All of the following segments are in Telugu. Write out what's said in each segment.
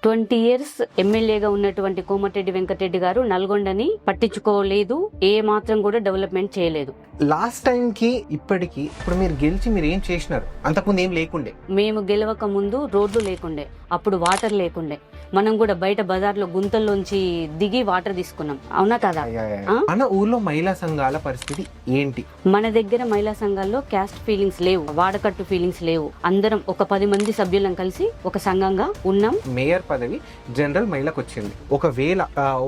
20 years ఎమ్మెల్యేగా ఉన్నటువంటి కోమటిరెడ్డి వెంకటరెడ్డి గారు నల్గొండని పట్టించుకోలేదు, ఏ మాత్రం కూడా డెవలప్మెంట్ చేయలేదు. లాస్ట్ టైం కి ఇప్పటికి ఇప్పుడు మీరు గెలిచి మీరు ఏం చేసినారు? అంతకుముందు ఏం లేకుండే. మేము గెలవక ముందు రోడ్లు లేకుండే, అప్పుడు వాటర్ లేకుండే. మనం కూడా బయట బజార్లో గుంతల్లోంచి దిగి వాటర్ తీసుకున్నాం, అవునా కదా? మన ఊర్లో మహిళా సంఘాల పరిస్థితి ఏంటి? మన దగ్గర మహిళా సంఘాల్లో క్యాస్ట్ ఫీలింగ్స్ లేవు, వాడకట్టు ఫీలింగ్స్ లేవు. అందరం ఒక 10 మంది సభ్యులం కలిసి ఒక సంఘంగా ఉన్నాం. మేయర్ పదవి జనరల్ మహిళకు వచ్చింది. ఒకవేళ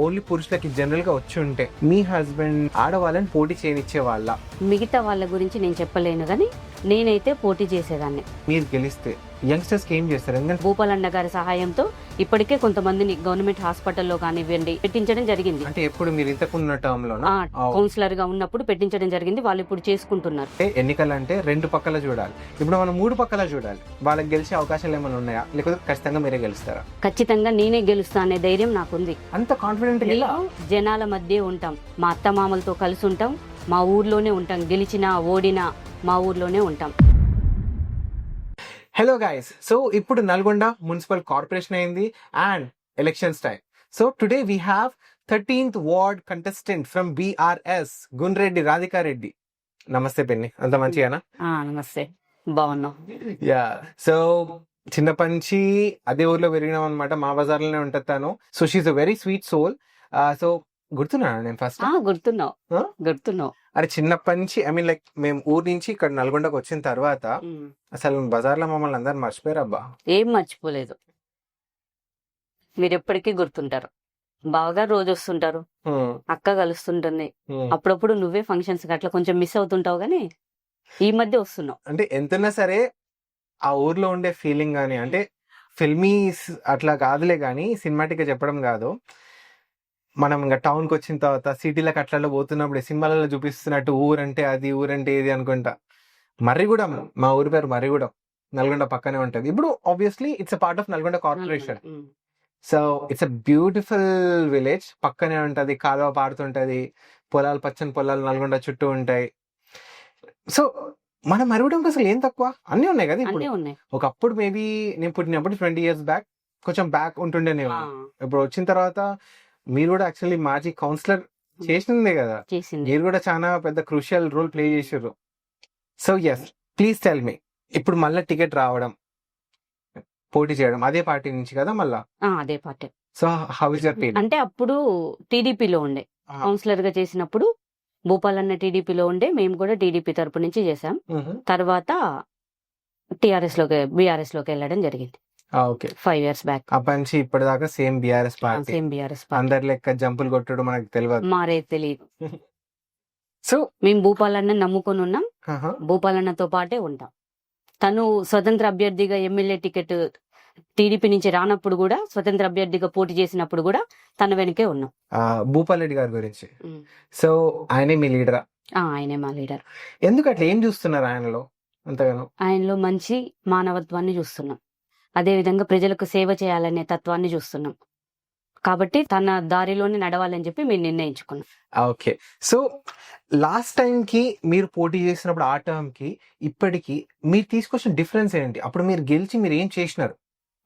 ఓన్లీ పురుషులకి జనరల్ గా వచ్చి ఉంటే మీ హస్బెండ్ ఆడవాళ్ళని పోటీ చేయనిచ్చే వాళ్ళ? మిగతా వాళ్ళ గురించి నేను చెప్పలేను, కానీ నేనైతే పోటీ చేసేదాన్ని. మీరు గెలిస్తే యంగ్స్టర్స్ కి ఏం చేస్తారు? ఎందుకంటే భూపాలన్న గారి సహాయంతో ఇప్పటికే కొంతమందిని గవర్నమెంట్ హాస్పిటల్లో కానివ్వండి పెట్టించడం జరిగింది. అంటే ఎప్పుడు మీరు ఇంతకున్న టర్మ్ లో కౌన్సిలర్ గా ఉన్నప్పుడు పెట్టించడం జరిగింది. వాళ్ళు ఇప్పుడు చేసుకుంటున్నారు. ఎన్నికలు అంటే 2 పక్కల చూడాలి, ఇప్పుడు మనం 3 పక్కల చూడాలి. వాళ్ళకి గెలిచే అవకాశాలు ఏమైనా ఉన్నాయా, లేకపోతే ఖచ్చితంగా మీరే గెలుస్తారా? ఖచ్చితంగా నేనే గెలుస్తా అనే ధైర్యం నాకుంది. అంత కాన్ఫిడెంట్ జనాల మధ్య ఉంటాం, మా అత్తమామలతో కలిసి ఉంటాం, మా ఊర్లోనే ఉంటాం. గెలిచినా ఓడినా మా ఊర్లోనే ఉంటాం. హలో గైస్, సో ఇప్పుడు నల్గొండ మున్సిపల్ కార్పొరేషన్ అయింది and elections time. So today we have 13th ward contestant from BRS Gunreddy Radhika Reddy. నమస్తే పెన్ని, అంత మంచిగానా? నమస్తే, బాగున్నాం. యా, సో చిన్నప్పటి నుంచి అదే ఊర్లో పెరిగినాం అనమాట, మా బజార్లోనే ఉంటుంది తను. So she's a very sweet soul. So గుర్తున్నాను నేను ఫస్ట్? గుర్తున్నావు. అరే చిన్నప్పటి నుంచి ఐ మీన్ లైక్ మేము ఊరు నుంచి ఇక్కడ నల్గొండకు వచ్చిన తర్వాత అసలు బజార్లో మమ్మల్ని అందరు మర్చిపోయారు. అబ్బా ఏం మర్చిపోలేదు, మీరు ఎప్పటికీ గుర్తుంటారు. బాగా రోజు వస్తుంటారు, అక్క కలుస్తుంటుంది. అప్పుడప్పుడు నువ్వే ఫంక్షన్స్ అట్లా కొంచెం మిస్ అవుతుంటావు, కానీ ఈ మధ్య వస్తున్నావు. అంటే ఎంతున్నా సరే ఆ ఊర్లో ఉండే ఫీలింగ్ కానీ, అంటే ఫిల్మీ అట్లా కాదులే కానీ సినిమాటిక్ గా చెప్పడం కాదు, మనం ఇంకా టౌన్కి వచ్చిన తర్వాత సిటీలకు అట్లలో పోతున్నప్పుడు సినిమాలలో చూపిస్తున్నట్టు ఊరంటే అది, ఊరంటే ఇది అనుకుంటా. మర్రిగూడెం, మా ఊరి పేరు మర్రిగూడెం, నల్గొండ పక్కనే ఉంటది. ఇప్పుడు obviously it's a part of Nalgonda corporation. So it's a beautiful village, పక్కనే ఉంటది, కాలువ పారుతుంటది, పొలాలు, పచ్చని పొలాలు నల్గొండ చుట్టూ ఉంటాయి. సో మన మర్రిగూడెంకి అసలు ఏం తక్కువ, అన్నీ ఉన్నాయి కదా ఇప్పుడు. ఒకప్పుడు మేబీ నేను పుట్టినప్పుడు 20 years బ్యాక్ కొంచెం బ్యాక్ ఉంటుండేనేమో. ఇప్పుడు వచ్చిన తర్వాత మీరు కూడా యాక్చువల్లీ మాజీ కౌన్సిలర్ చేసిందే కదా, మీరు కూడా చాలా పెద్ద క్రూషియల్ రోల్ ప్లే చేసారు. So yes, please tell me, ఇప్పుడు మళ్ళీ టికెట్ రావడం, పోటీ చేయడం అదే పార్టీ నుంచి కదా మళ్ళా? అదే party. So how is your feeling? అంటే అప్పుడు టీడీపీలో ఉండే, కౌన్సిలర్ గా చేసినప్పుడు భూపాలన్న టీడీపీలో ఉండే, మేము కూడా టీడీపీ తరపు నుంచి చేసాం. తర్వాత BRS లోకి వెళ్ళడం జరిగింది. Okay, 5 years back. అప్పటి నుంచి ఇప్పటిదాకా సేమ్ BRS పార్టీ. అందరి లెక్క జంపులు కొట్టడం మనకు తెలియదు, మారే తెలియదు. సో మేము భూపాలన్న నమ్ముకొని ఉన్నాం, భూపాలన్నతో పాటే ఉంటాం. తను స్వతంత్ర అభ్యర్థిగా ఎమ్మెల్యే టికెట్ టీడీపీ నుంచి రానప్పుడు కూడా, స్వతంత్ర అభ్యర్థిగా పోటీ చేసినప్పుడు కూడా తన వెనకే ఉన్నాం. భూపాల్ రెడ్డి గారి గురించి, సో ఆయనే మీ లీడరా? ఆయనే మా లీడర్. ఎందుకు అట్లా ఏం చూస్తున్నారు ఆయనలో అంతగానో? ఆయనలో మంచి మానవత్వాన్ని చూస్తున్నాం, అదే విధంగా ప్రజలకు సేవ చేయాలనే తత్వాన్ని చూస్తున్నాం. కాబట్టి తన దారిలోనే నడవాలని చెప్పి మేము నిర్ణయించుకున్నాం. ఓకే, సో లాస్ట్ టైం కి మీరు పోటీ చేసినప్పుడు ఆ టర్మ్ కి ఇప్పటికి మీరు తీసుకొచ్చిన డిఫరెన్స్ ఏంటి? అప్పుడు మీరు గెలిచి మీరు ఏం చేసినారు?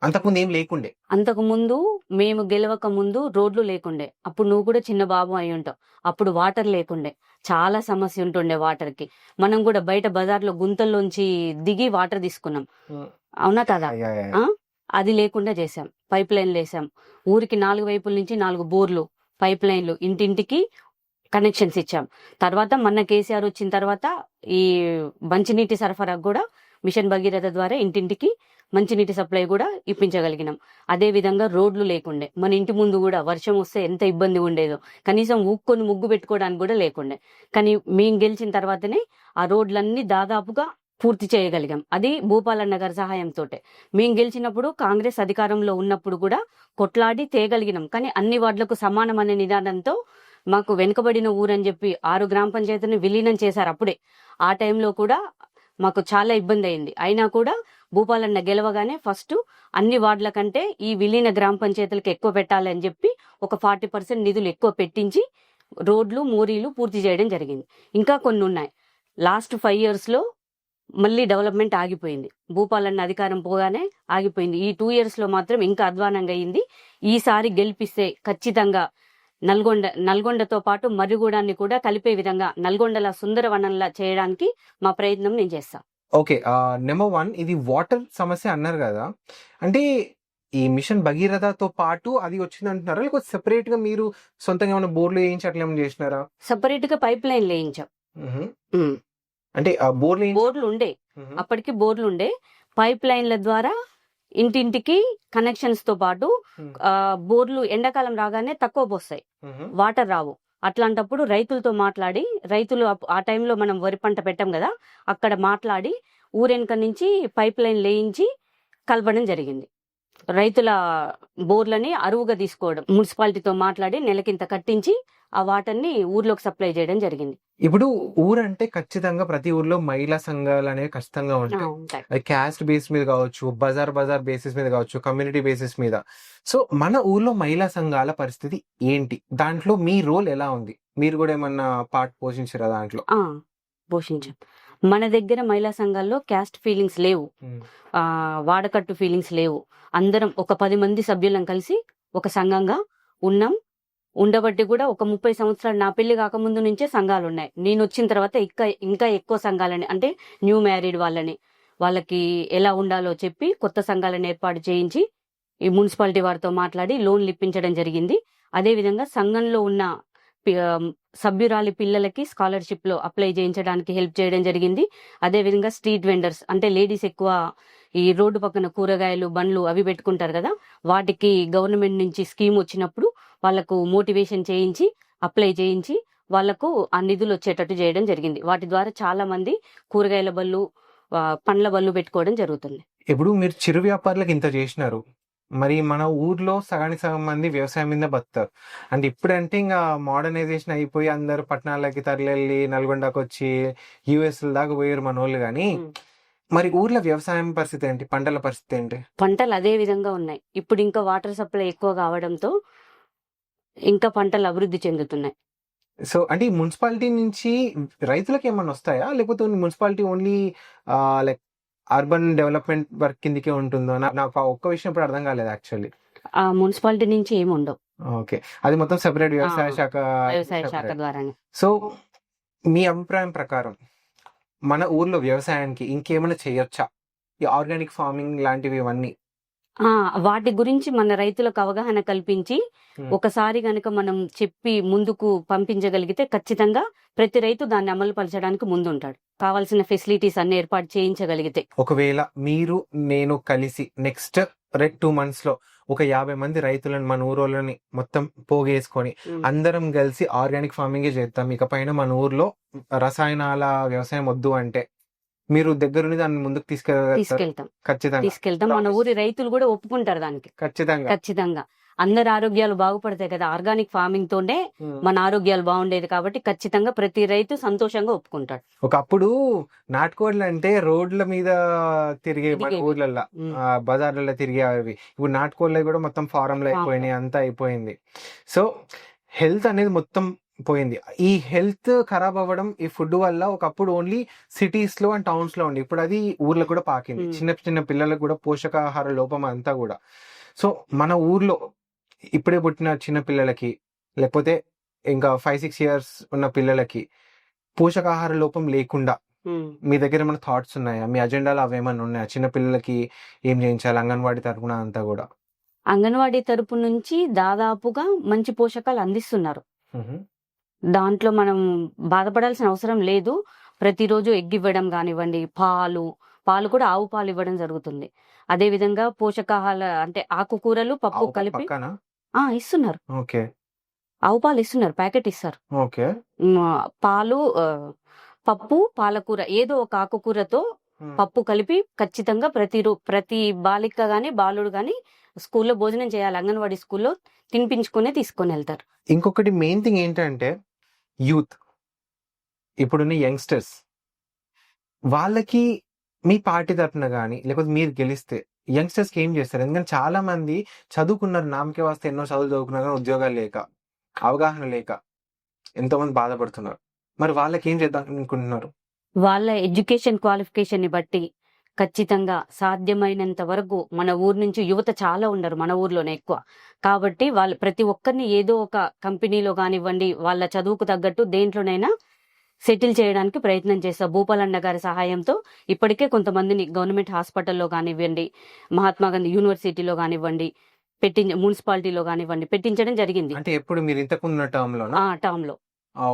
అంతకుముందు ఏం లేకుండే. అంతకు ముందు మేము గెలవక ముందు రోడ్లు లేకుండే, అప్పుడు నువ్వు కూడా చిన్న బాబు అయి ఉంటావు. అప్పుడు వాటర్ లేకుండే, చాలా సమస్య ఉంటుండే వాటర్ కి. మనం కూడా బయట బజార్లో గుంతల్లోంచి దిగి వాటర్ తీసుకున్నాం, అవునా కదా? అది లేకుండా చేసాం. పైప్ లైన్లు వేసాం, ఊరికి 4 వైపుల నుంచి 4 బోర్లు, పైప్ లైన్లు, ఇంటింటికి కనెక్షన్స్ ఇచ్చాం. తర్వాత మొన్న కేసీఆర్ వచ్చిన తర్వాత ఈ మంచినీటి సరఫరా కూడా మిషన్ భగీరథ ద్వారా ఇంటింటికి మంచినీటి సప్లై కూడా ఇప్పించగలిగినాం. అదే విధంగా రోడ్లు లేకుండే, మన ఇంటి ముందు కూడా వర్షం వస్తే ఎంత ఇబ్బంది ఉండేదో, కనీసం ఊక్కొని ముగ్గు పెట్టుకోవడానికి కూడా లేకుండే. కానీ మేము గెలిచిన తర్వాతనే ఆ రోడ్లన్నీ దాదాపుగా పూర్తి చేయగలిగాం. అది భూపాలన్న గారి సహాయంతో. మేము గెలిచినప్పుడు కాంగ్రెస్ అధికారంలో ఉన్నప్పుడు కూడా కొట్లాడి తేగలిగినాం, కానీ అన్ని వార్డులకు సమానం అనే నిదానంతో మాకు వెనుకబడిన ఊరని చెప్పి 6 గ్రామ పంచాయతీని విలీనం చేశారు. అప్పుడే ఆ టైంలో కూడా మాకు చాలా ఇబ్బంది అయింది. అయినా కూడా భూపాలన్న గెలవగానే ఫస్ట్ అన్ని వార్డుల కంటే ఈ విలీన గ్రామ పంచాయతీలకు ఎక్కువ పెట్టాలని చెప్పి ఒక 40% నిధులు ఎక్కువ పెట్టించి రోడ్లు, మోరీలు పూర్తి చేయడం జరిగింది. ఇంకా కొన్ని ఉన్నాయి. లాస్ట్ 5 years లో మళ్ళీ డెవలప్మెంట్ ఆగిపోయింది. భూపాలన్న అధికారం పోగానే ఆగిపోయింది. ఈ 2 years లో మాత్రం ఇంకా అధ్వానంగా అయింది. ఈసారి గెలిపిస్తే ఖచ్చితంగా నల్గొండతో పాటు మర్రిగూడాన్ని కూడా కలిపే విధంగా నల్గొండల సుందరవనంలా చేయడానికి మా ప్రయత్నం నేను చేస్తా. ఓకే. నెంబర్ 1 ఇది వాటర్ సమస్య అన్నారు కదా! అంటే ఈ మిషన్ భగీరథతో పాటు అది వచ్చిందంటున్నారా? లేకపోతే సెపరేట్‌గా మీరు సొంతంగా ఏమైనా బోర్‌లు ఏయించి అట్లా ఏమైనా చేసినారా? సెపరేట్ గా పైప్ లైన్ లేయించాం. హుహు. ఉమ్. అంటే బోర్‌లు ఏయించి బోర్లు ఉండే, హుహు. అప్పటికి బోర్లు ఉండే. పైప్ లైన్ల ద్వారా ఇంటింటికి కనెక్షన్స్ తో పాటు హ్మ్. బోర్లు ఎండాకాలం రాగానే తక్కువ పోస్తాయి, హుహు. వాటర్ రావు. అట్లాంటప్పుడు రైతులతో మాట్లాడి, రైతులు ఆ టైంలో మనం వరి పంట పెట్టాం కదా, అక్కడ మాట్లాడి ఊరెనక నుంచి పైప్ లైన్ లేయించి కలపడం జరిగింది. రైతుల బోర్లని అరువుగా తీసుకోవడం, మున్సిపాలిటీతో మాట్లాడి నెలకింత కట్టించి ఆ వాటర్ని ఊర్లోకి సప్లై చేయడం జరిగింది. ఇప్పుడు ఊరంటే ఖచ్చితంగా ప్రతి ఊర్లో మహిళా సంఘాలనేవి ఖచ్చితంగా ఉంటాయి. ఉంటాయి. అది క్యాస్ట్ బేస్ మీద కావచ్చు, బజార్ బేసిస్ మీద కావచ్చు, కమ్యూనిటీ బేసిస్ మీద. సో మన ఊర్లో మహిళా సంఘాల పరిస్థితి ఏంటి? దాంట్లో మీ రోల్ ఎలా ఉంది? మీరు కూడా ఏమన్నా పార్ట్ పోషించారా దాంట్లో? పోషించాం. మన దగ్గర మహిళా సంఘాల్లో క్యాస్ట్ ఫీలింగ్స్ లేవు, వాడకట్టు ఫీలింగ్స్ లేవు. అందరం ఒక 10 మంది సభ్యులం కలిసి ఒక సంఘంగా ఉన్నాం. ఉండబట్టి కూడా ఒక 30 సంవత్సరాలు, నా పెళ్లి కాకముందు నుంచే సంఘాలు ఉన్నాయి. నేను వచ్చిన తర్వాత ఇంకా ఎక్కువ సంఘాలని, అంటే న్యూ మ్యారీడ్ వాళ్ళకి ఎలా ఉండాలో చెప్పి కొత్త సంఘాలను ఏర్పాటు చేయించి ఈ మున్సిపాలిటీ వారితో మాట్లాడి లోన్లు ఇప్పించడం జరిగింది. అదేవిధంగా సంఘంలో ఉన్న సభ్యురాలి పిల్లలకి స్కాలర్షిప్ లో అప్లై చేయించడానికి హెల్ప్ చేయడం జరిగింది. అదేవిధంగా స్ట్రీట్ వెండర్స్, అంటే లేడీస్ ఎక్కువ ఈ రోడ్డు పక్కన కూరగాయలు బండ్లు అవి పెట్టుకుంటారు కదా, వాటికి గవర్నమెంట్ నుంచి స్కీమ్ వచ్చినప్పుడు వాళ్లకు మోటివేషన్ చేయించి అప్లై చేయించి వాళ్లకు ఆ నిధులు వచ్చేటట్టు చేయడం జరిగింది. వాటి ద్వారా చాలా మంది కూరగాయల బళ్ళు, పండ్ల బళ్ళు పెట్టుకోవడం జరుగుతుంది. ఇప్పుడు మీరు చిరు వ్యాపారులకు ఇంత చేసినారు, మరి మన ఊర్లో సగానికి సగం మంది వ్యవసాయం మీద బతుకుతారు. అంటే ఇప్పుడంటే ఇంకా మోడర్నైజేషన్ అయిపోయి అందరు పట్టణాలకి తరలి నల్గొండకు వచ్చి యుఎస్ దాకా పోయారు మన వాళ్ళు. కానీ మరి ఊర్లో వ్యవసాయం పరిస్థితి ఏంటి? పంటల పరిస్థితి ఏంటి? పంటలు అదే విధంగా ఉన్నాయి. ఇప్పుడు ఇంకా వాటర్ సప్లై ఎక్కువ కావడంతో ఇంకా పంటలు అభివృద్ధి చెందుతున్నాయి. సో అంటే ఈ మున్సిపాలిటీ నుంచి రైతులకు ఏమన్నా వస్తాయా, లేకపోతే municipality only like urban development work కిందకే ఉంటుందో? నాకు ఆ ఒక్క విషయం ఇప్పుడు అర్థం కాలేదు యాక్చువల్లీ. ఆ మున్సిపాలిటీ నుంచి ఏమి ఉండవు. ఓకే, అది మొత్తం సెపరేట్ వ్యవసాయ శాఖ ద్వారానే. సో మీ అభిప్రాయం ప్రకారం మన ఊర్లో వ్యవసాయానికి ఇంకేమైనా చేయొచ్చా? ఈ ఆర్గానిక్ ఫార్మింగ్ లాంటివి ఇవన్నీ వాటి గురించి మన రైతులకు అవగాహన కల్పించి ఒకసారి గనక మనం చెప్పి ముందుకు పంపించగలిగితే ఖచ్చితంగా ప్రతి రైతు దాన్ని అమలు పరచడానికి ముందుంటాడు. కావాల్సిన ఫెసిలిటీస్ అన్ని ఏర్పాటు చేయించగలిగితే. ఒకవేళ మీరు నేను కలిసి నెక్స్ట్ 2 months లో ఒక 50 మంది రైతులను మన ఊరోళ్ళని మొత్తం పోగేసుకొని అందరం కలిసి ఆర్గానిక్ ఫార్మింగే చేద్దాం, ఇకపైన మన ఊర్లో రసాయనాల వ్యవసాయం వద్దు అంటే మీరు దగ్గరుండి దాన్ని ముందుకు తీసుకెళ్తాం. ఖచ్చితంగా మన ఊరి రైతులు కూడా ఒప్పుకుంటారు దానికి. ఖచ్చితంగా అందరి ఆరోగ్యాలు బాగుపడతాయి కదా, ఆర్గానిక్ ఫార్మింగ్ తోనే మన ఆరోగ్యాలు బాగుండేది. కాబట్టి ఖచ్చితంగా ప్రతి రైతు సంతోషంగా ఒప్పుకుంటాడు. ఒకప్పుడు నాటుకోడ్లు అంటే రోడ్ల మీద తిరిగే మన ఊర్లలో బజార్లలో తిరిగేవి. ఇప్పుడు నాటుకోడ్లు కూడా మొత్తం ఫారంలో అయిపోయినాయి, అంతా అయిపోయింది. సో హెల్త్ అనేది మొత్తం పోయింది. ఈ హెల్త్ ఖరాబ్ అవ్వడం ఈ ఫుడ్ వల్ల ఒకప్పుడు ఓన్లీ సిటీస్ లో అండ్ టౌన్స్ లో ఉండి ఇప్పుడు అది ఊర్లో కూడా పాకింది. చిన్న చిన్న పిల్లలకు కూడా పోషకాహార లోపం అంతా కూడా. సో మన ఊర్లో ఇప్పుడే పుట్టిన చిన్న పిల్లలకి, లేకపోతే ఇంకా 5-6 years ఉన్న పిల్లలకి పోషకాహార లోపం లేకుండా మీ దగ్గర ఏమైనా థాట్స్ ఉన్నాయా? మీ అజెండాలో అవేమన్నా ఉన్నాయా? చిన్న పిల్లలకి ఏం చేయించాలి అంగన్వాడీ తరపున అంతా కూడా? అంగన్వాడీ తరపు నుంచి దాదాపుగా మంచి పోషకాలు అందిస్తున్నారు. దాంట్లో మనం బాధపడాల్సిన అవసరం లేదు. ప్రతిరోజు ఎగ్ ఇవ్వడం కానివ్వండి, పాలు కూడా ఆవు పాలు ఇవ్వడం జరుగుతుంది. అదే విధంగా పోషకాహార అంటే ఆకుకూరలు, పప్పు కలిపి ఇస్తున్నారు. ఆవు పాలు ఇస్తున్నారు, ప్యాకెట్ ఇస్తారు. పాలు, పప్పు, పాలకూర ఏదో ఒక ఆకుకూరతో పప్పు కలిపి ఖచ్చితంగా ప్రతి బాలిక గాని బాలుడు గాని స్కూల్లో భోజనం చేయాలి. అంగన్వాడీ స్కూల్లో తినిపించుకునే తీసుకొని వెళ్తారు. ఇంకొకటి మెయిన్ థింగ్ ఏంటంటే యూత్, ఇప్పుడున్న యంగ్స్టర్స్, వాళ్ళకి మీ పార్టీ తరఫున కానీ లేకపోతే మీరు గెలిస్తే యంగ్స్టర్స్కి ఏం చేస్తారు? ఎందుకంటే చాలా మంది చదువుకున్నారు, నామకే వాస్తే ఎన్నో చదువులు చదువుకున్నారు కానీ ఉద్యోగాలు లేక, అవగాహన లేక ఎంతో మంది బాధపడుతున్నారు. మరి వాళ్ళకి ఏం చేద్దాం అనుకుంటున్నారు? వాళ్ళ ఎడ్యుకేషన్ క్వాలిఫికేషన్ ని బట్టి ఖచ్చితంగా సాధ్యమైనంత వరకు మన ఊరు నుంచి యువత చాలా ఉన్నారు మన ఊర్లోనే ఎక్కువ. కాబట్టి వాళ్ళు ప్రతి ఒక్కరిని ఏదో ఒక కంపెనీలో కానివ్వండి, వాళ్ళ చదువుకు తగ్గట్టు దేంట్లోనైనా సెటిల్ చేయడానికి ప్రయత్నం చేస్తా. భూపాలన్న గారి సహాయంతో ఇప్పటికే కొంతమందిని గవర్నమెంట్ హాస్పిటల్లో కానివ్వండి, మహాత్మా గాంధీ యూనివర్సిటీలో కానివ్వండి, మున్సిపాలిటీలో కానివ్వండి పెట్టించడం జరిగింది. అంటే ఎప్పుడు మీరు ఇంతకుముందున్న టర్మ్‌లోనా? ఆ టర్మ్ లో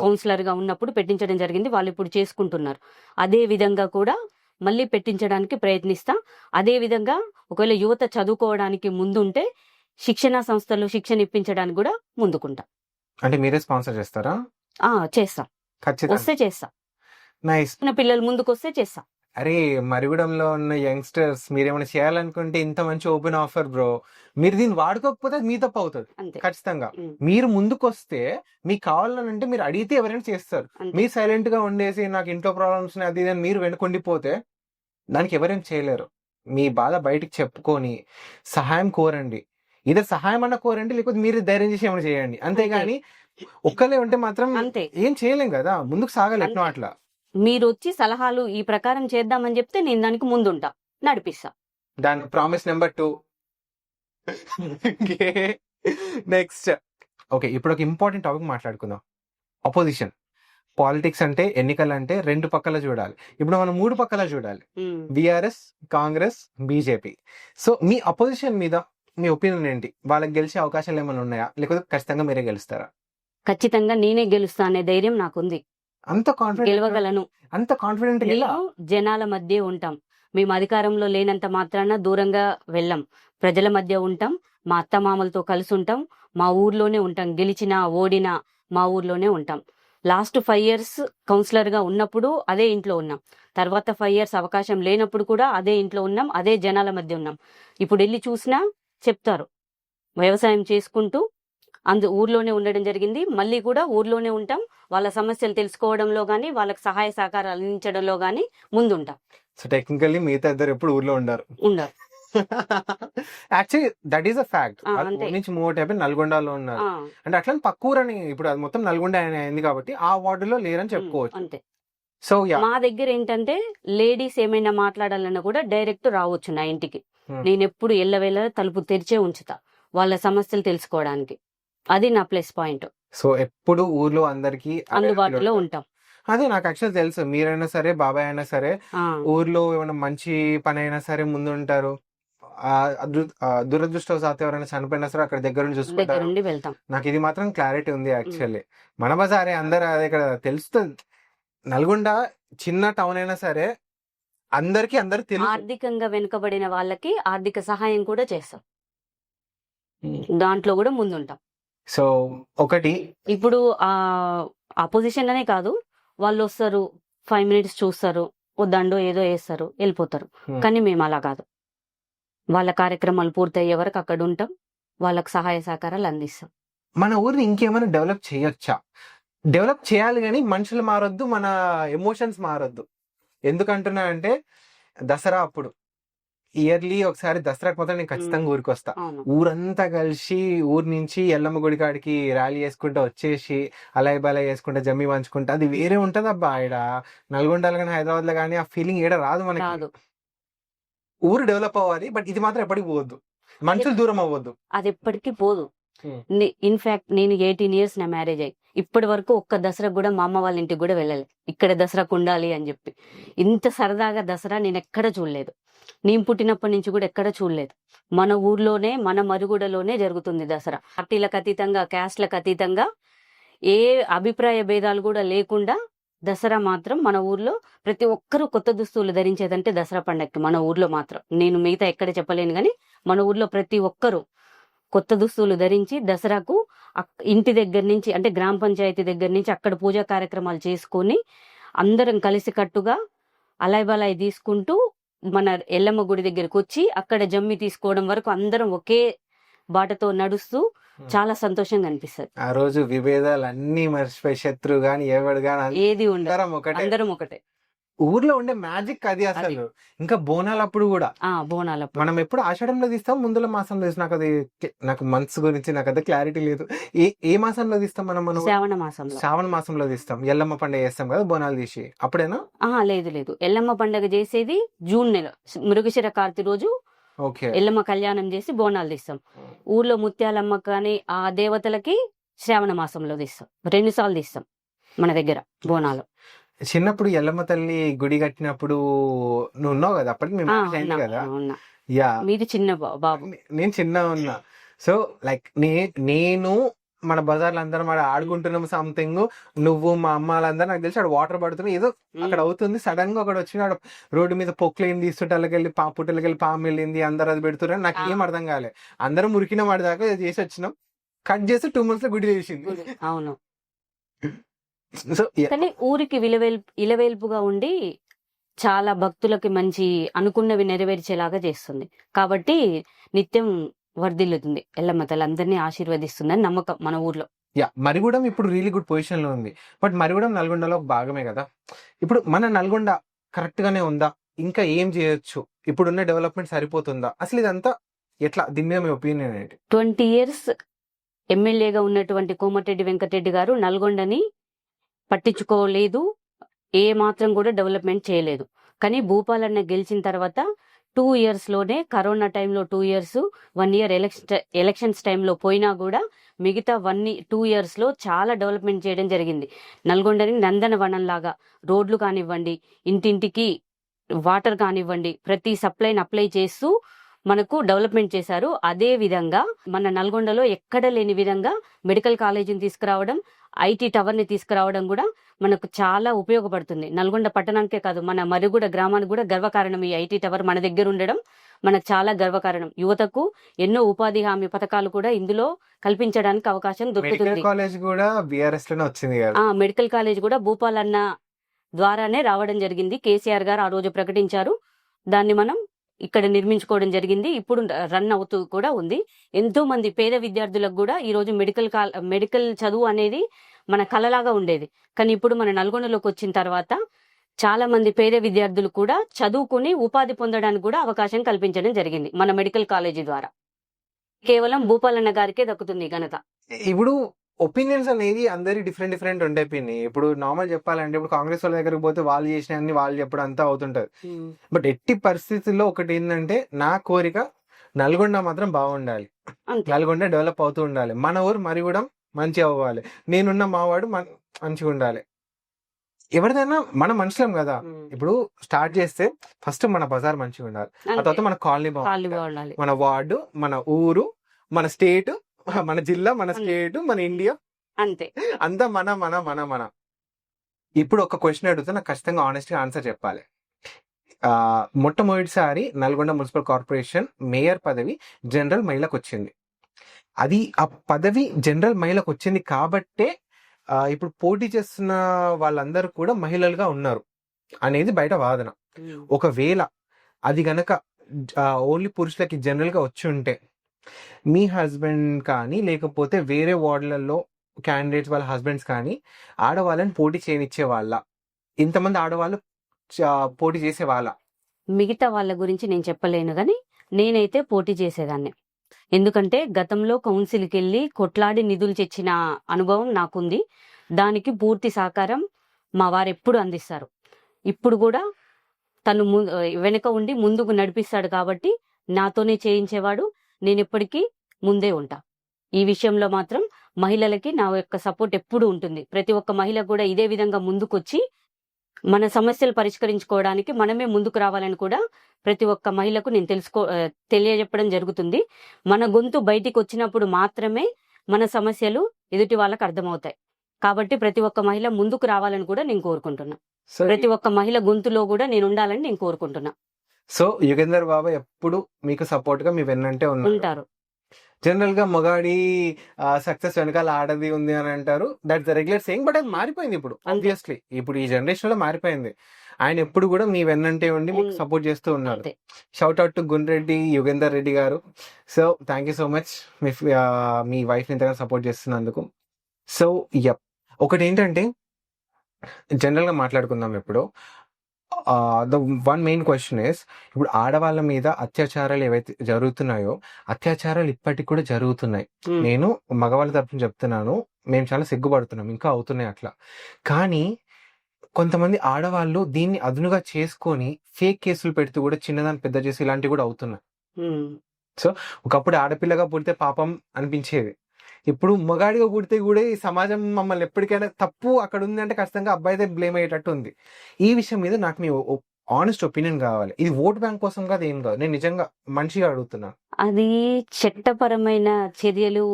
కౌన్సిలర్ గా ఉన్నప్పుడు పెట్టించడం జరిగింది. వాళ్ళు ఇప్పుడు చేసుకుంటున్నారు. అదే విధంగా కూడా మళ్ళీ పెట్టించడానికి ప్రయత్నిస్తా. అదే విధంగా ఒకవేళ యువత చదువుకోవడానికి ముందుంటే శిక్షణా సంస్థలు శిక్షణ ఇప్పించడానికి కూడా ముందుకుంటా. అంటే మీరే స్పాన్సర్ చేస్తారా? చేస్తా. ఖచ్చితంగా. వస్తే చేస్తా. నైస్. చిన్న పిల్లలు ముందుకు వస్తే చేస్తా. అరే మరిగూడెంలో ఉన్న యంగ్స్టర్స్ మీరేమైనా చేయాలనుకుంటే ఇంత మంచి ఓపెన్ ఆఫర్ బ్రో. మీరు దీన్ని వాడుకోకపోతే అది మీ తప్పు అవుతుంది అంతే. ఖచ్చితంగా. ఉమ్, మీరు ముందుకొస్తే మీకు కావాలనంటే మీరు అడిగితే ఎవరైనా చేస్తారు. అంతే. మీరు సైలెంట్ గా ఉండేసి నాకు ఇంట్లో ప్రాబ్లమ్స్ ఉన్నాయి అది ఇది అని మీరు వెనుకొండిపోతే దానికి ఎవరేం చేయలేరు. మీ బాధ బయటికి చెప్పుకొని సహాయం కోరండి. ఇదే సహాయం అన్న కోరండి, లేకపోతే మీరు ధైర్యం చేసి ఏమైనా చేయండి. అంతేగాని ఒక్కలే ఉంటే మాత్రం అంతే. ఏం చేయలేం కదా, ముందుకు సాగాలి ఎట్నో అంతే. అట్లా. మీరు వచ్చి సలహాలు ఈ ప్రకారం చేద్దామని చెప్తే నేను దానికి ముందుంటా, నడిపిస్తా. దాని ప్రామిస్ నెంబర్ 2. నెక్స్ట్ ఓకే, ఇప్పుడు ఒక ఇంపార్టెంట్ టాపిక్ మాట్లాడుకుందాం. అపోజిషన్ పాలిటిక్స్ అంటే ఎన్నికలు అంటే 2 పక్కల చూడాలి. ఇప్పుడు మనం 3 పక్కల చూడాలి. ఉమ్. BRS, Congress, BJP. సో మీ అపోజిషన్ మీద మీ ఒపీనియన్ ఏంటి? వాళ్ళకి గెలిచే అవకాశాలు ఏమైనా ఉన్నాయా, లేకపోతే ఖచ్చితంగా మీరే గెలుస్తారా? ఖచ్చితంగా నేనే గెలుస్తా అనే ధైర్యం నాకుంది. అంత కాన్ఫిడెంట్? గెలవగలను. అంత కాన్ఫిడెంట్ ఎలా? మేము జనాల మధ్య ఉంటాం. మేము అధికారంలో లేనంత మాత్రాన దూరంగా వెళ్ళం. ప్రజల మధ్య ఉంటాం. మా అత్తమామలతో కలిసి ఉంటాం. మా ఊర్లోనే ఉంటాం. గెలిచినా ఓడినా మా ఊర్లోనే ఉంటాం. లాస్ట్ 5 years కౌన్సిలర్ గా ఉన్నప్పుడు అదే ఇంట్లో ఉన్నాం. తర్వాత 5 years అవకాశం లేనప్పుడు కూడా అదే ఇంట్లో ఉన్నాం. అదే జనాల మధ్య ఉన్నాం. ఇప్పుడు వెళ్ళి చూసినా చెప్తారు. వ్యవసాయం చేసుకుంటూ ఊర్లోనే ఉండడం జరిగింది. మళ్ళీ కూడా ఊర్లోనే ఉంటాం. వాళ్ళ సమస్యలు తెలుసుకోవడంలో గానీ, వాళ్ళకి సహాయ సహకారాలు అందించడంలో గానీ ముందుంటాం. సో టెక్నికల్లీ మిగతా ఇద్దరు ఎప్పుడు ఊర్లో ఉండరు. Actually that is a fact. అంతే. నుంచి మూవ్ అవుట్ అయిపోయి నల్గొండలో ఉన్నారు. అంటే అట్లా పక్క ఊరని, ఇప్పుడు అది మొత్తం నల్గొండ అయింది కాబట్టి ఆ వార్డులో లేరని చెప్పుకోవచ్చు. అంతే. సో మా దగ్గర ఏంటంటే లేడీస్ ఏమైనా మాట్లాడాలన్నా కూడా డైరెక్ట్ రావచ్చు నా ఇంటికి. నేను ఎప్పుడు ఎల్లవేళ తలుపు తెరిచే ఉంచుతా వాళ్ళ సమస్యలు తెలుసుకోవడానికి. అది నా ప్లస్ పాయింట్. సో ఎప్పుడు ఊర్లో అందరికి అందుబాటులో ఉంటాం. అదే నాకు యాక్చువల్ తెలుసు. మీరైనా సరే, బాబాయ్ అయినా సరే, ఊర్లో ఏమైనా మంచి పని అయినా సరే ముందు ఉంటారు. దురదృష్టవశాత్తు ఎవరైనా చనిపోయినా సరే అక్కడ దగ్గర నుంచి చూసుకుంటారు. వెళ్తాం. నాకు ఇది మాత్రం క్లారిటీ ఉంది యాక్చువల్లీ. మన బజారే అందరు అదే ఇక్కడ తెలుస్తుంది. నల్గొండ చిన్న టౌన్ అయినా సరే అందరికి తెలుసు. ఆర్థికంగా వెనుకబడిన వాళ్ళకి ఆర్థిక సహాయం కూడా చేస్తాం. దాంట్లో కూడా ముందుంటాం. సో ఒకటి ఇప్పుడు అపోజిషన్ అనే కాదు, వాళ్ళు వస్తారు 5 minutes చూస్తారు, ఓ దండో ఏదో వేస్తారు, వెళ్ళిపోతారు. కానీ మేము అలా కాదు. వాళ్ళ కార్యక్రమాలు పూర్తయ్యే వరకు అక్కడ ఉంటాం. వాళ్ళకి సహాయ సహకారాలు అందిస్తాం. మన ఊరిని ఇంకేమైనా డెవలప్ చేయొచ్చా? డెవలప్ చేయాలి కానీ మనుషులు మారొద్దు, మన ఎమోషన్స్ మారొద్దు. ఎందుకంటున్నా అంటే దసరా అప్పుడు ఇయర్లీ ఒకసారి దసరాకి మాత్రం నేను ఖచ్చితంగా ఊరికి వస్తా. ఊరంతా కలిసి ఊరి నుంచి ఎల్లమ్మ గుడి కాడికి ర్యాలీ చేసుకుంటా వచ్చేసి అలాయ్ బలాయ్ చేసుకుంటా జమ్మి పంచుకుంటా, అది వేరే ఉంటది అబ్బా. ఈడ నల్గొండలో కానీ హైదరాబాద్ లో కానీ ఆ ఫీలింగ్ ఈడ రాదు మనకి. ఊరు డెవలప్ అవ్వాలి, బట్ ఇది మాత్రం ఎప్పటికి పోవద్దు. మనుషులు దూరం అవ్వద్దు. అది ఎప్పటికీ పోదు. ఇన్ఫాక్ట్ నేను 18 years నా మ్యారేజ్ అయ్యి ఇప్పటి వరకు ఒక్క దసరా కూడా మా అమ్మ వాళ్ళ ఇంటికి కూడా వెళ్ళాలి. ఇక్కడ దసరాకు ఉండాలి అని చెప్పి ఇంత సరదాగా దసరా నేను ఎక్కడ చూడలేదు. నేను పుట్టినప్పటి నుంచి కూడా ఎక్కడ చూడలేదు. మన ఊర్లోనే, మన మరుగుడలోనే జరుగుతుంది దసరా. పార్టీలకు అతీతంగా, క్యాస్ట్లకు అతీతంగా, ఏ అభిప్రాయ భేదాలు కూడా లేకుండా దసరా మాత్రం మన ఊర్లో ప్రతి ఒక్కరూ కొత్త దుస్తులు ధరించేదంటే దసరా పండగకి మన ఊర్లో మాత్రం. నేను మిగతా ఎక్కడ చెప్పలేను కానీ మన ఊర్లో ప్రతి ఒక్కరూ కొత్త దుస్తులు ధరించి దసరాకు ఇంటి దగ్గర నుంచి, అంటే గ్రామ పంచాయతీ దగ్గర నుంచి అక్కడ పూజా కార్యక్రమాలు చేసుకొని అందరం కలిసికట్టుగా అలాయ్ బలాయ్ తీసుకుంటూ మన ఎల్లమ్మ గుడి దగ్గరకు వచ్చి అక్కడ జమ్మి తీసుకోవడం వరకు అందరం ఒకే బాటతో నడుస్తూ చాలా సంతోషంగా అనిపిస్తుంది. ఆ రోజు విభేదాలు అన్ని మర్చిపోయి శత్రువు గాని ఎవడు గాని ఏది ఉండదు, అందరం ఒకటే. ఊర్లో ఉండే మ్యాజిక్ అది అసలు. ఇంకా బోనాలప్పుడు కూడా బోనాలప్పుడు మనం ఎప్పుడు ఆషాఢంలో తీస్తాం, ముందుల మాసంలో తీస్తాం. నాకు మంత్స్ గురించి నాకు అదే క్లారిటీ లేదు. ఏ మాసంలో తీస్తాం మనం? శ్రావణ మాసంలో తీస్తాం. ఎల్లమ్మ పండుగ చేస్తాం కదా బోనాలు తీసి, అప్పుడేనా? లేదు ఎల్లమ్మ పండుగ చేసేది జూన్ నెల మృగశిర కార్తి రోజు. ఓకే. ఎల్లమ్మ కళ్యాణం చేసి బోనాలు తీస్తాం. ఊర్లో ముత్యాలమ్మ కానీ ఆ దేవతలకి శ్రావణ మాసంలో తీస్తాం. 2 సార్లు తీస్తాం మన దగ్గర బోనాలు. చిన్నప్పుడు ఎల్లమ్మ తల్లి గుడి కట్టినప్పుడు నువ్వు ఉన్నావు కదా, అప్పటికి మేము అయింది కదా. యా, మీది చిన్న బాబు, నేను చిన్న ఉన్నా. సో లైక్ నేను మన బజార్లో అందరం ఆడుకుంటున్నాం సంథింగ్, నువ్వు మా అమ్మ వాళ్ళందరూ నాకు తెలిసి వాటర్ పడుతున్నా ఏదో అక్కడ అవుతుంది. సడన్ గా ఒకటి వచ్చి రోడ్డు మీద పొక్కులేని తీస్తుంటకెళ్ళి పుట్టలకెళ్ళి పాము వెళ్ళింది, అందరు అది పెడుతున్నారు. నాకు ఏం అర్థం కాలే. అందరం మురికిన వాడి దాకా చేసి వచ్చినాం. కట్ చేసి 2 months లో గుడి చేసింది. అవును. సో కానీ ఊరికి ఇలవేల్పుగా ఉండి చాలా భక్తులకి మంచి అనుకున్నవి నెరవేర్చేలాగా చేస్తుంది. కాబట్టి నిత్యం వర్ధిల్లుతుంది ఎల్లమ్మ తల్లి, అందరినీ ఆశీర్వదిస్తుందని నమ్మకం మన ఊర్లో. మరిగూడెం ఇప్పుడు రియలీ గుడ్ పొజిషన్ లో ఉంది. బట్ మరిగూడెం నల్గొండలో భాగమే కదా. ఇప్పుడు మన నల్గొండ కరెక్ట్ గానే ఉందా? ఇంకా ఏం చేయొచ్చు? ఇప్పుడున్న డెవలప్మెంట్ సరిపోతుందా? అసలు ఇదంతా ఎట్లా? దీని మీద మీ ఒపీనియన్ ఏంటి? 20 years ఎమ్మెల్యేగా ఉన్నటువంటి కోమటిరెడ్డి వెంకటరెడ్డి గారు నల్గొండని పట్టించుకోలేదు, ఏ మాత్రం కూడా డెవలప్మెంట్ చేయలేదు. కానీ భూపాలన్న గెలిచిన తర్వాత 2 years లోనే, కరోనా టైంలో 2 years, 1 year ఎలక్షన్స్ టైంలో పోయినా కూడా మిగతా 2 years లో చాలా డెవలప్మెంట్ చేయడం జరిగింది. నల్గొండని నందనవనం లాగా రోడ్లు కానివ్వండి, ఇంటింటికి వాటర్ కానివ్వండి, ప్రతి సప్లైని అప్లై చేస్తూ మనకు డెవలప్మెంట్ చేశారు. అదే విధంగా మన నల్గొండలో ఎక్కడ లేని విధంగా మెడికల్ కాలేజీని తీసుకురావడం, ఐటీ టవర్ని తీసుకురావడం కూడా మనకు చాలా ఉపయోగపడుతుంది. నల్గొండ పట్టణానికే కాదు, మన మరుగుడ గ్రామానికి కూడా గర్వకారణం ఈ ఐటీ టవర్ మన దగ్గర ఉండడం మనకు చాలా గర్వకారణం. యువతకు ఎన్నో ఉపాధి హామీ పథకాలు కూడా ఇందులో కల్పించడానికి అవకాశం దొరుకుతుంది. మెడికల్ కాలేజ్ కూడా భూపాలన్న ద్వారానే రావడం జరిగింది. కేసీఆర్ గారు ఆ రోజు ప్రకటించారు. దాన్ని మనం ఇక్కడ నిర్మించుకోవడం జరిగింది. ఇప్పుడు రన్ అవుతూ కూడా ఉంది. ఎంతో మంది పేద విద్యార్థులకు కూడా ఈ రోజు మెడికల్ చదువు అనేది మన కలలాగా ఉండేది. కానీ ఇప్పుడు మన నల్గొండలోకి వచ్చిన తర్వాత చాలా మంది పేద విద్యార్థులు కూడా చదువుకుని ఉపాధి పొందడానికి కూడా అవకాశం కల్పించడం జరిగింది మన మెడికల్ కాలేజీ ద్వారా. కేవలం భూపాలన్న గారికే దక్కుతుంది ఘనత. ఇప్పుడు ఒపీనియన్స్ అనేది అందరి డిఫరెంట్ ఉండైపోయినాయి. ఇప్పుడు నార్మల్ చెప్పాలంటే ఇప్పుడు కాంగ్రెస్ వాళ్ళ దగ్గరికి పోతే వాళ్ళు చేసిన అన్ని వాళ్ళు చెప్పడం అంతా అవుతుంటది. బట్ ఎట్టి పరిస్థితుల్లో ఒకటి ఏంటంటే, నా కోరిక నల్గొండ మాత్రం బాగుండాలి, నల్గొండ డెవలప్ అవుతూ ఉండాలి, మన ఊరు మరి కూడా మంచి అవ్వాలి, నేనున్న మావాడు మంచిగా ఉండాలి. ఎవరిదైనా మన మనుషులం కదా. ఇప్పుడు స్టార్ట్ చేస్తే ఫస్ట్ మన బజార్ మంచిగా ఉండాలి, ఆ తర్వాత మన కాలనీ బాగుండాలి, మన వార్డు, మన ఊరు, మన స్టేట్, మన జిల్లా, మన స్టేట్, మన ఇండియా, అంతా మన. ఇప్పుడు ఒక క్వశ్చన్ అడిగితే నాకు ఖచ్చితంగా ఆనెస్ట్ గా ఆన్సర్ చెప్పాలి. మొట్టమొదటిసారి నల్గొండ మున్సిపల్ కార్పొరేషన్ మేయర్ పదవి జనరల్ మహిళకు వచ్చింది. అది ఆ పదవి జనరల్ మహిళకు వచ్చింది కాబట్టే ఇప్పుడు పోటీ చేస్తున్న వాళ్ళందరూ కూడా మహిళలుగా ఉన్నారు అనేది బయట వాదన. ఒకవేళ అది గనక ఓన్లీ పురుషులకి జనరల్ గా వచ్చి ఉంటే, మీ హస్బెండ్ కానీ లేకపోతే వేరే వార్డులలో క్యాండిడేట్స్ వాళ్ళ హస్బెండ్స్ కానీ ఆడవాళ్ళని పోటీ చేయనిచ్చే వాళ్ళ? ఇంతమంది ఆడవాళ్ళు పోటీ చేసే వాళ్ళ? మిగతా వాళ్ళ గురించి నేను చెప్పలేను, కానీ నేనైతే పోటీ చేసేదాన్ని. ఎందుకంటే గతంలో కౌన్సిల్కి వెళ్ళి కొట్లాడి నిధులు తెచ్చిన అనుభవం నాకుంది. దానికి పూర్తి సహకారం మా వారు ఎప్పుడు అందిస్తారు. ఇప్పుడు కూడా తను వెనుక ఉండి ముందుకు నడిపిస్తాడు కాబట్టి నాతోనే చేయించేవాడు. నేను ఎప్పటికీ ముందే ఉంటా. ఈ విషయంలో మాత్రం మహిళలకి నా యొక్క సపోర్ట్ ఎప్పుడు ఉంటుంది. ప్రతి ఒక్క మహిళ కూడా ఇదే విధంగా ముందుకొచ్చి మన సమస్యలు పరిష్కరించుకోవడానికి మనమే ముందుకు రావాలని కూడా ప్రతి ఒక్క మహిళకు నేను తెలియజెప్పడం జరుగుతుంది. మన గొంతు బయటికి వచ్చినప్పుడు మాత్రమే మన సమస్యలు ఎదుటి వాళ్ళకి అర్థమవుతాయి. కాబట్టి ప్రతి ఒక్క మహిళ ముందుకు రావాలని కూడా నేను కోరుకుంటున్నా. ప్రతి ఒక్క మహిళ గొంతులో కూడా నేను ఉండాలని నేను కోరుకుంటున్నా. సో యుగేందర్ బాబా ఎప్పుడు మీకు సపోర్ట్ గా మీ వెన్నంటే ఉంటారు. జనరల్ గా మగాడి సక్సెస్ వెనకాల ఆడది ఉంది అని అంటారు. That's the regular saying. But అది మారిపోయింది ఇప్పుడు. ఆబ్వియస్లీ ఇప్పుడు ఈ జనరేషన్ లో మారిపోయింది. ఆయన ఎప్పుడు కూడా మీ వెన్నంటే ఉండి మీకు సపోర్ట్ చేస్తూ ఉన్నారు. Shout out to Gunreddy Yugender Reddy garu. So thank you so much మీ వైఫ్ ఇంతగా సపోర్ట్ చేస్తున్నందుకు. సో ఒకటి ఏంటంటే, జనరల్ గా మాట్లాడుకుందాం. ఇప్పుడు the one main question is, ఇప్పుడు ఆడవాళ్ళ మీద అత్యాచారాలు ఏవైతే జరుగుతున్నాయో, అత్యాచారాలు ఇప్పటికి కూడా జరుగుతున్నాయి. నేను మగవాళ్ళ తరపున చెప్తున్నాను, మేము చాలా సిగ్గుపడుతున్నాం, ఇంకా అవుతున్నాయి అట్లా. కానీ కొంతమంది ఆడవాళ్ళు దీన్ని అదునుగా చేసుకొని ఫేక్ కేసులు పెడుతూ కూడా చిన్నదాన్ని పెద్ద చేసి ఇలాంటివి కూడా అవుతున్నాయి. సో ఒకప్పుడు ఆడపిల్లగా పుడితే పాపం అనిపించేది, ఇప్పుడు మగాడిగా పుడితే కూడా ఈ సమాజం మమ్మల్ని ఎప్పటికైనా తప్పు అక్కడ ఉంది అంటే ఖచ్చితంగా అబ్బాయిదే బ్లేమ్ అయ్యేటట్టు ఉంది. ఈ విషయం మీద నాకు మీ ఆనెస్ట్ ఒపీనియన్ కావాలి. ఇది ఓట్ బ్యాంక్ కోసం కాదు, ఏం కాదు, నేను నిజంగా మంచిగా అడుగుతున్నాను. అది చట్టపరమైన చర్యలు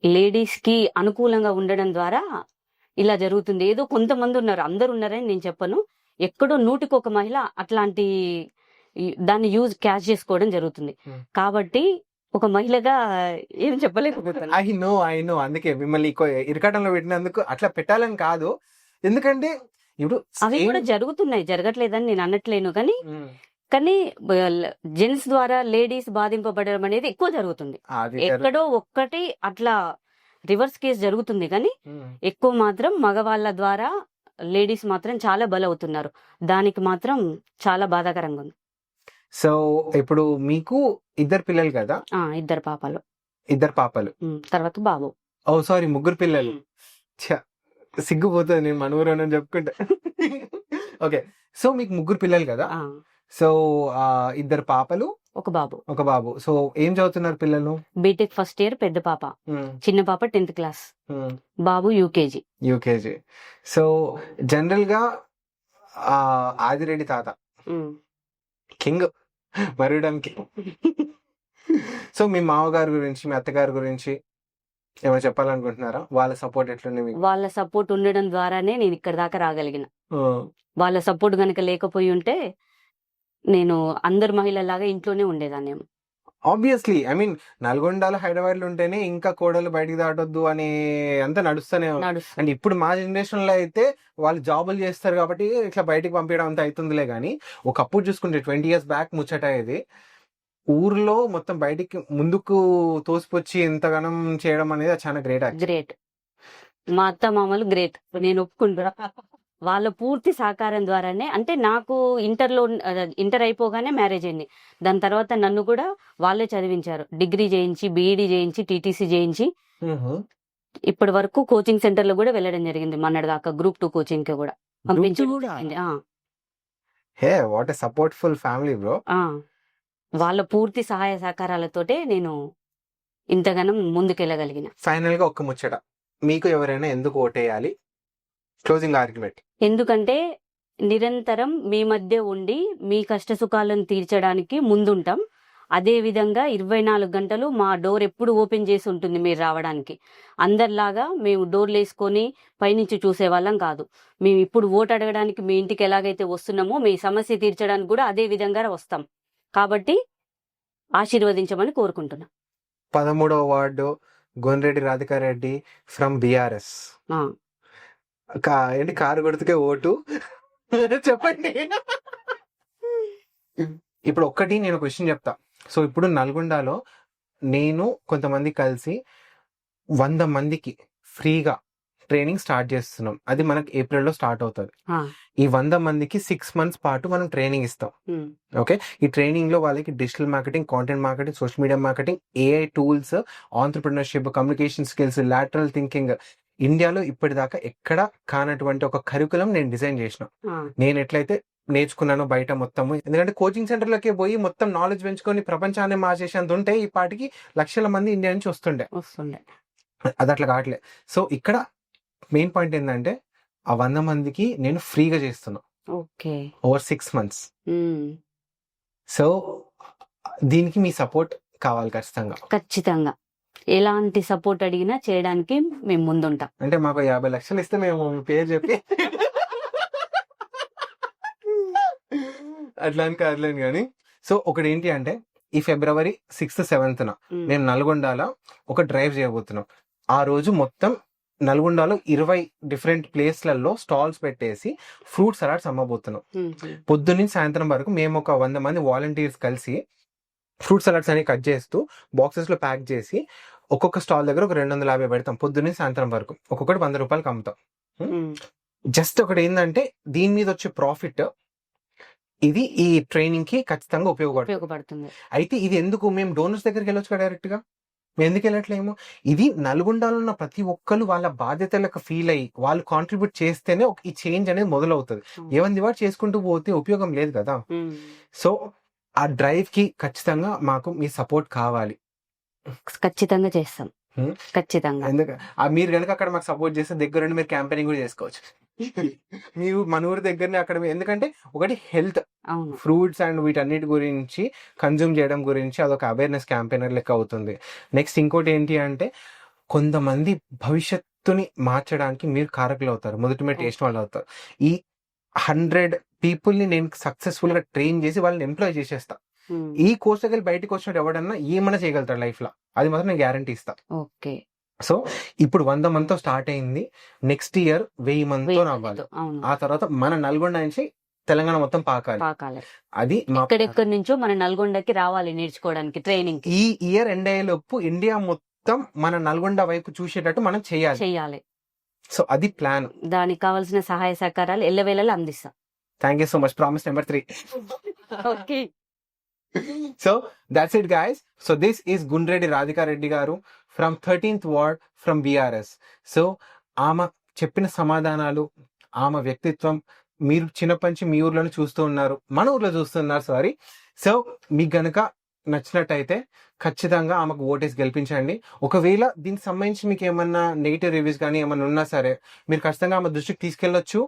లేడీస్ కి అనుకూలంగా ఉండడం ద్వారా ఇలా జరుగుతుంది. ఏదో కొంతమంది ఉన్నారు, అందరు ఉన్నారని నేను చెప్పను. ఎక్కడో 100కి 1 మహిళ అట్లాంటి దాన్ని క్యాచ్ చేసుకోవడం జరుగుతుంది. కాబట్టి ఒక మహిళగా ఏం చెప్పలేకపోతాను. ఐ నో అందుకే మిమ్మల్ని ఇరకాటంలో పెట్టినందుకు అట్లా పెట్టాలని కాదు, ఎందుకంటే ఇప్పుడు అవి కూడా జరుగుతున్నాయి, జరగట్లేదని నేను అనట్లేను. కానీ జెంట్స్ ద్వారా లేడీస్ బాధింపబడడం అనేది ఎక్కువ జరుగుతుంది. ఎక్కడో ఒక్కటి అట్లా రివర్స్ కేసు జరుగుతుంది, కానీ ఎక్కువ మాత్రం మగవాళ్ళ ద్వారా లేడీస్ మాత్రం చాలా బలవుతున్నారు. దానికి మాత్రం చాలా బాధాకరంగా ఉంది. సో ఇప్పుడు మీకు 2 పిల్లలు కదా? 2 పాపలు. 2 పాపలు, తర్వాత బాబు. ఓ సారీ, 3 పిల్లలు. సిగ్గుపోతుంది నేను మనూరు అని చెప్పుకుంటా. ఓకే, సో మీకు 3 పిల్లలు కదా? సో 2 పాపలు, ఒక బాబు. సో ఏం చదువుతున్నారు పిల్లలు? బీటెక్ ఫస్ట్ ఇయర్ పెద్ద పాప, చిన్న పాప 10th క్లాస్, బాబు యూకేజీ. సో జనరల్ గా ఆదిరెడ్డి తాత కింగ్ మరవడానికి. సో మీ మామగారి గురించి, మీ అత్తగారి గురించి ఏమైనా చెప్పాలనుకుంటున్నారా? వాళ్ళ సపోర్ట్ ఎట్లుంది మీకు? వాళ్ళ సపోర్ట్ ఉండడం ద్వారానే నేను ఇక్కడ దాకా రాగలిగిన. వాళ్ళ సపోర్ట్ గనక లేకపోయి ఉంటే నేను అందరు మహిళలాగా ఇంట్లోనే ఉండేదాన్నేమో. ఆబ్వియస్లీ, ఐ మీన్ నల్గొండలో, హైదరాబాద్ లో ఉంటేనే ఇంకా కోడలు బయటికి దాటొద్దు అని అంతా నడుస్తూనే. అండ్ ఇప్పుడు మా జనరేషన్ లో అయితే వాళ్ళు జాబులు చేస్తారు కాబట్టి ఇట్లా బయటికి పంపించడం అంత అవుతుందిలే. కానీ ఒకప్పుడు చూసుకుంటే 20 years బ్యాక్ ముచ్చట ఇది, ఊర్లో మొత్తం బయటికి ముందుకు తోసిపొచ్చి ఎంతగానం చేయడం అనేది చాలా గ్రేట్. మా అత్త మామలు గ్రేట్, నేను ఒప్పుకుంటా. వాళ్ళ పూర్తి సహకారం ద్వారానే, అంటే నాకు ఇంటర్ అయిపోగానే మ్యారేజ్ అయింది. దాని తర్వాత నన్ను కూడా వాళ్ళే చదివించారు, డిగ్రీ చేయించి, బీఈడీ చేయించి, టీటీసీ చేయించి ఇప్పటి వరకు కోచింగ్ సెంటర్ లో కూడా వెళ్ళడం జరిగింది. మొన్నటిదాకా Group 2 కోచింగ్ కి కూడా పంపించింది. What a supportful family bro. వాళ్ళ పూర్తి సహాయ సహకారాలతోటే నేను ఇంతగానం ముందుకెళ్ళగలిగిన. ఫైనల్ గా ఒక్క ముచ్చట, మీకు ఎవరైనా ఎందుకు ఓటేయాలి? Closing argument. ఎందుకంటే నిరంతరం మీ మధ్య ఉండి మీ కష్ట సుఖాలను తీర్చడానికి ముందుంటాం. అదే విధంగా 24 గంటలు మా డోర్ ఎప్పుడు ఓపెన్ చేసి ఉంటుంది మీరు రావడానికి. అందరిలాగా మేము డోర్లు వేసుకొని పైనుంచి చూసే వాళ్ళం కాదు. మేము ఇప్పుడు ఓటు అడగడానికి మీ ఇంటికి ఎలాగైతే వస్తున్నామో మీ సమస్య తీర్చడానికి కూడా అదే విధంగా వస్తాం. కాబట్టి ఆశీర్వదించమని కోరుకుంటున్నాం. 13వ వార్డు గోన్రెడ్డి రాధికారెడ్డి ఫ్రమ్ BRS. ఏంటి కారు గుర్తుకే ఓటు చెప్పండి. ఇప్పుడు ఒక్కటి నేను క్వశ్చన్ చెప్తా. సో ఇప్పుడు నల్గొండలో నేను కొంతమంది కలిసి 100 మందికి ఫ్రీగా ట్రైనింగ్ స్టార్ట్ చేస్తున్నాం. అది మనకి ఏప్రిల్లో స్టార్ట్ అవుతుంది. ఈ 100 మందికి 6 months పాటు మనం ట్రైనింగ్ ఇస్తాం. ఓకే, ఈ ట్రైనింగ్ లో వాళ్ళకి digital marketing, content marketing, social media marketing, AI tools, entrepreneurship, communication skills, lateral thinking, ఇండియాలో ఇప్పటిదాకా ఎక్కడ కానటువంటి ఒక కరికులం నేను డిజైన్ చేసిన. నేను ఎట్లయితే నేర్చుకున్నాను బయట మొత్తము, ఎందుకంటే కోచింగ్ సెంటర్లకే పోయి మొత్తం నాలెడ్జ్ పెంచుకొని ప్రపంచాన్ని మార్చేసేంత ఉంటే ఈ పాటికి లక్షల మంది ఇండియా నుంచి వస్తుండే. అది అట్లా కావట్లే. సో ఇక్కడ మెయిన్ పాయింట్ ఏంటంటే ఆ 100 మందికి నేను ఫ్రీగా చేస్తున్నా ఓవర్ 6 months. సో దీనికి మీ సపోర్ట్ కావాలి ఖచ్చితంగా. ఎలాంటి సపోర్ట్ అడిగినా చేయడానికి మేము ముందుంటాం. అంటే మాకు 50 లక్షలు ఇస్తే మేము మీ పేరు చెప్పి అట్లా అని కాదులేను కానీ. సో ఒకటి ఏంటి అంటే ఈ February 6th 7th మేము నల్గొండలో ఒక డ్రైవ్ చేయబోతున్నాం. ఆ రోజు మొత్తం నల్గొండలో 20 డిఫరెంట్ ప్లేస్లలో స్టాల్స్ పెట్టేసి ఫ్రూట్ సలాడ్స్ అమ్మబోతున్నాం. పొద్దున్నీ సాయంత్రం వరకు మేము ఒక 100 మంది వాలంటీర్స్ కలిసి ఫ్రూట్ సలాడ్స్ అనేవి కట్ చేస్తూ బాక్సెస్ లో ప్యాక్ చేసి ఒక్కొక్క స్టాల్ దగ్గర ఒక 250 పెడతాం. పొద్దున్నీ సాయంత్రం వరకు ఒక్కొక్కటి 100 రూపాయలకి అమ్ముతాం. జస్ట్ ఒకటి ఏంటంటే దీని మీద వచ్చే ప్రాఫిట్ ఇది ఈ ట్రైనింగ్ కి ఖచ్చితంగా ఉపయోగపడుతుంది. ఉపయోగపడుతుంది. అయితే ఇది ఎందుకు మేము డోనర్స్ దగ్గరికి వెళ్ళొచ్చు డైరెక్ట్ గా, మేము ఎందుకు వెళ్ళట్లేము? ఇది నల్గొండలో ఉన్న ప్రతి ఒక్కరు వాళ్ళ బాధ్యతలకు ఫీల్ అయ్యి వాళ్ళు కాంట్రిబ్యూట్ చేస్తేనే ఈ చేంజ్ అనేది మొదలవుతుంది. ఏమంది వాడు చేసుకుంటూ పోతే ఉపయోగం లేదు కదా. సో ఆ డ్రైవ్ కి ఖచ్చితంగా మాకు మీ సపోర్ట్ కావాలి. ఖచ్చితంగా చేస్తాం. ఖచ్చితంగా. మీరు కనుక అక్కడ మాకు సపోర్ట్ చేస్తే దగ్గరుండి మీరు క్యాంపెయినింగ్ కూడా చేసుకోవచ్చు. మీరు మన ఊరి దగ్గరనే అక్కడ ఎందుకంటే ఒకటి హెల్త్, ఫ్రూట్స్ అండ్ వీటన్నిటి గురించి కన్జ్యూమ్ చేయడం గురించి అదొక అవేర్నెస్ క్యాంపెయినర్ లెక్క అవుతుంది. నెక్స్ట్ ఇంకోటి ఏంటి అంటే కొంతమంది భవిష్యత్తుని మార్చడానికి మీరు కారకులు అవుతారు, మొదటి మీరు టేస్ట్ వాళ్ళు అవుతారు. ఈ 100 people ని నేను సక్సెస్ఫుల్ గా ట్రైన్ చేసి వాళ్ళని ఎంప్లాయ్ చేసేస్తా. ఈ కోర్స్ దగ్గర బయటకు వచ్చినట్టు ఎవడన్నా ఏమన్నా చేయగలుగుతాడు లైఫ్ లో, అది మాత్రం నేను గ్యారంటీ ఇస్తా. ఓకే. సో ఇప్పుడు 100 మందితో స్టార్ట్ అయింది, నెక్స్ట్ ఇయర్ 1000 మందితో రావాలి. ఆ తర్వాత మన నల్గొండ నుంచి తెలంగాణ మొత్తం పాకాలి. అది ఎక్కడెక్కడి నుంచో మన నల్గొండకి రావాలి నేర్చుకోవడానికి ట్రైనింగ్. ఈ ఇయర్ ఎండ్ అయ్యేలోపు ఇండియా మొత్తం మన నల్గొండ వైపు చూసేటట్టు మనం చేయాలి. సో అది ప్లాన్. దానికి కావాల్సిన సహాయ సహకారాలు ఎల్లవేళలా అందిస్తాం. Thank you so much. Promise number 3. Okay. So that's it guys. So this is Gunreddy Radhika Reddy garu from 13th ward from BRS. So ఆమె చెప్పిన సమాధానాలు, ఆమె వ్యక్తిత్వం మీరు చిన్నప్పటి నుంచి మీ ఊర్లోనే చూస్తూ ఉన్నారు, మన ఊర్లో చూస్తున్నారు సారీ. సో మీకు గనక నచ్చినట్టయితే ఖచ్చితంగా ఆమెకు ఓటేసి గెలిపించండి. ఒకవేళ దీనికి సంబంధించి మీకు ఏమన్నా నెగిటివ్ రివ్యూస్ కానీ ఏమన్నా ఉన్నా సరే మీరు ఖచ్చితంగా ఆమె దృష్టికి తీసుకెళ్ళొచ్చు.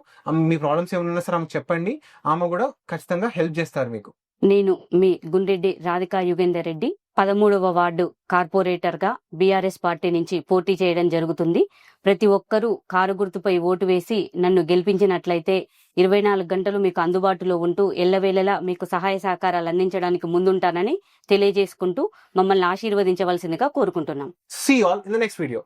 మీ ప్రాబ్లమ్స్ ఏమైనా ఉన్నా సరే ఆమెకు చెప్పండి, ఆమె కూడా ఖచ్చితంగా హెల్ప్ చేస్తారు మీకు. నేను మీ గుండ్రెడ్డి రాధికా యుగేందర్ రెడ్డి 13వ వార్డు కార్పొరేటర్ గా బీఆర్ఎస్ పార్టీ నుంచి పోటీ చేయడం జరుగుతుంది. ప్రతి ఒక్కరూ కారు గుర్తుపై ఓటు వేసి నన్ను గెలిపించినట్లయితే 24 గంటలు మీకు అందుబాటులో ఉంటూ ఎల్లవేళలా మీకు సహాయ సహకారాలు అందించడానికి ముందుంటానని తెలియజేసుకుంటూ మమ్మల్ని ఆశీర్వదించవలసిందిగా కోరుకుంటున్నాం. See you all in the next video.